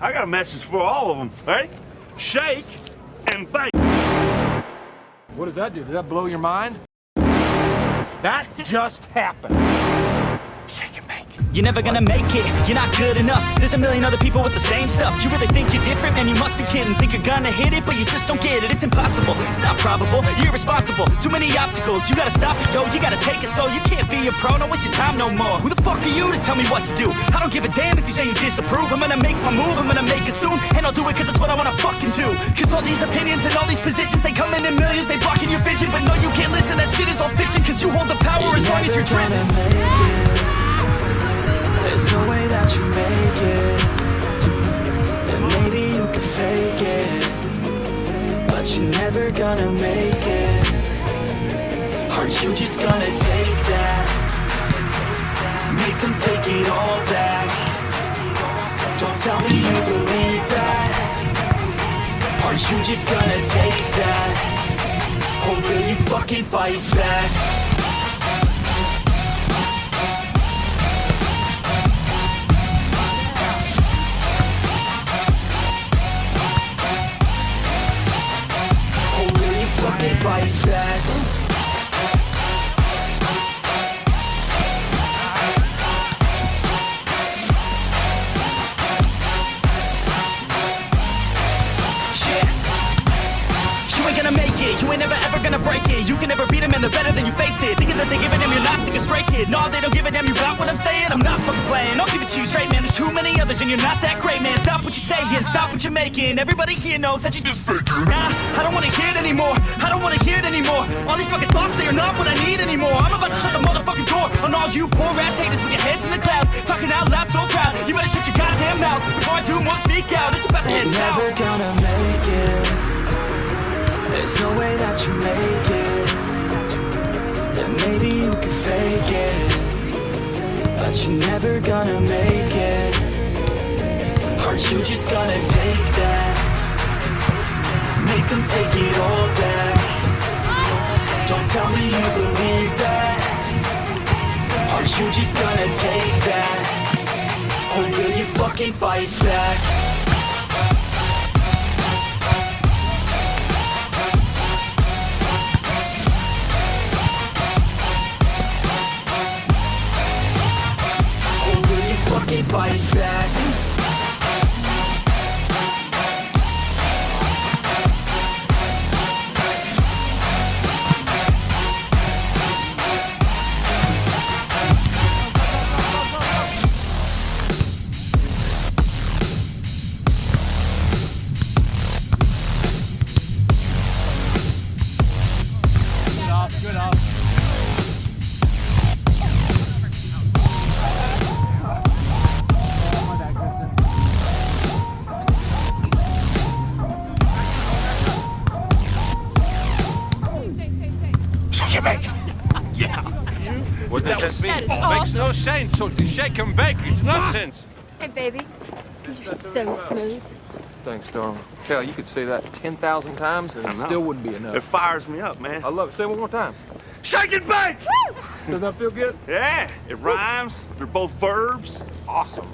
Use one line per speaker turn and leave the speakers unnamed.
I got a message for all of them. Ready? Shake and bake.
What does that do? Does that blow your mind? That just happened. Shake and bake.
You're never gonna make it, you're not good enough. There's a million other people with the same stuff. You really think you're different? Man, you must be kidding. Think you're gonna hit it, but you just don't get it. It's impossible, it's not probable, you're irresponsible. Too many obstacles, you gotta stop it, yo. You gotta take it slow, you can't be a pro. Don't waste your time no more. Who the fuck are you to tell me what to do? I don't give a damn if you say you disapprove. I'm gonna make my move, I'm gonna make it soon. And I'll do it cause it's what I wanna fucking do. Cause all these opinions and all these positions, they come in millions, they blocking your vision. But no, you can't listen, that shit is all fiction. Cause you hold the power as long as you're dreaming.
There's no way that you make it. And maybe you can fake it, but you're never gonna make it. Aren't you just gonna take that? Make them take it all back. Don't tell me you believe that. Aren't you just gonna take that? Or will you fucking fight back? Fight back. You ain't gonna make it, you ain't never ever gonna break it. You can never beat them and they're better than you face it. Thinking that they giving them, you're not thinking straight, kid. No, they don't give a damn, you got what I'm saying? I'm not fucking playing, I'll give it to you straight, man. There's too many others and you're not that great, man. Stop what you're saying, stop what you're making. Everybody here knows that you just faking. Nah, I don't wanna hear it anymore, I don't wanna hear it anymore. All these fucking thoughts, they are not what I need anymore. I'm about to shut the motherfucking door on all you poor ass haters with your heads in the clouds, talking out loud so proud. You better shut your goddamn mouth before I do more speak out. It's about to head south. You're never gonna make it. There's no way that you make it. And maybe you can fake it, but you're never gonna make it. Aren't you just gonna take that? Make them take it all back. Don't tell me you believe that. Aren't you just gonna take that? Or will you fucking fight back? Fight back.
Good off.
Shake and bake.
Yeah.
What does that mean?
That is
Makes no sense. So to shake and bake, it's nonsense.
Hey, baby. You're so smooth.
Thanks, darling. Hell, you could say that 10,000 times and it still wouldn't be enough.
It fires me up, man.
I love it. Say it one more time.
Shake and bake!
Does that feel good?
Yeah, it rhymes. They're both verbs.
Awesome.